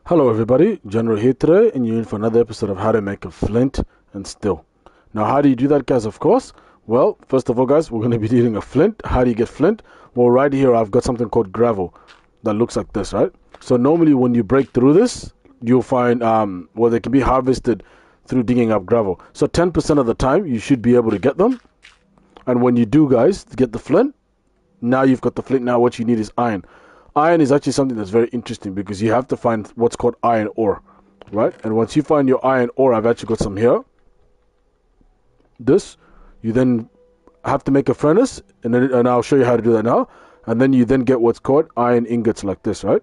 Hello everybody, General here today, and you're in for another episode of how to make a flint and steel. Now how do you do that, guys? Of course, well, first of all, guys, we're going to be needing a flint. How do you get flint? Well, right here I've got something called gravel that looks like this, right? So normally when you break through this, you'll find well, they can be harvested through digging up gravel. So 10% of the time you should be able to get them. And when you do, guys, to get the flint, now you've got the flint. Now what you need is iron. Iron is actually something that's very interesting because you have to find what's called iron ore, right? And once you find your iron ore, I've actually got some here. This, you then have to make a furnace, and I'll show you how to do that now. And then you then get what's called iron ingots like this, right?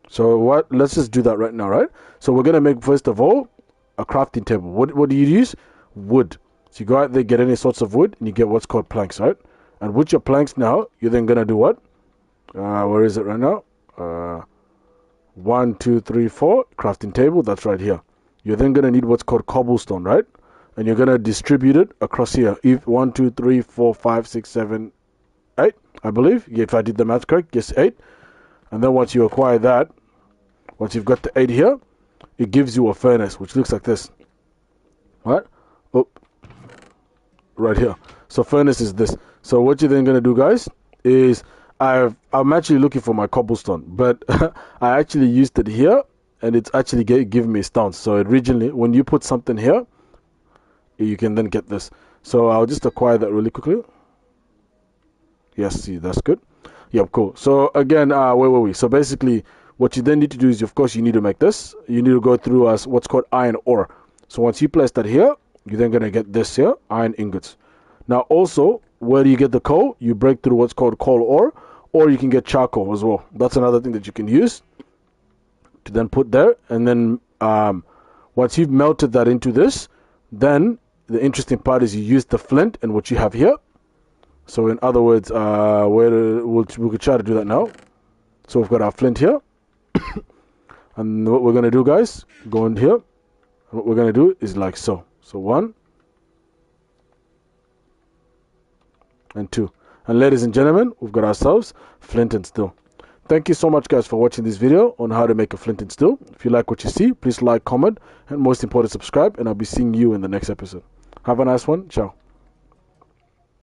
So let's just do that right now, right? So we're gonna make, first of all, a crafting table. What do you use? Wood. So you go out there, get any sorts of wood, and you get what's called planks, right? And with your planks now, you're then gonna do what? Where is it right now? 1, 2, 3, 4 crafting table. That's right here. You're then gonna need what's called cobblestone, right? And you're gonna distribute it across here. If 1, 2, 3, 4, 5, 6, 7, 8, I believe. Yeah, if I did the math correct, yes, 8. And then once you acquire that, once you've got the 8 here, it gives you a furnace which looks like this, right? Oh, right here. So furnace is this. So what you're then gonna do, guys, is I'm actually looking for my cobblestone, but I actually used it here, and it's actually giving me stones. So originally, when you put something here, you can then get this. So I'll just acquire that really quickly. Yes, see, that's good. Yep, cool. So again, where were we? So basically, what you then need to do is, of course, you need to make this. You need to go through as what's called iron ore. So once you place that here, you're then gonna get this here, iron ingots. Now also, where do you get the coal? You break through what's called coal ore, or you can get charcoal as well. That's another thing that you can use to then put there. And then once you've melted that into this, then the interesting part is you use the flint and what you have here. So in other words, we could try to do that now. So we've got our flint here. And what we're going to do, guys, go in here. And what we're going to do is like so. So 1 and 2. And ladies and gentlemen, we've got ourselves flint and steel. Thank you so much, guys, for watching this video on how to make a flint and steel. If you like what you see, please like, comment, and most important, subscribe, and I'll be seeing you in the next episode. Have a nice one. Ciao.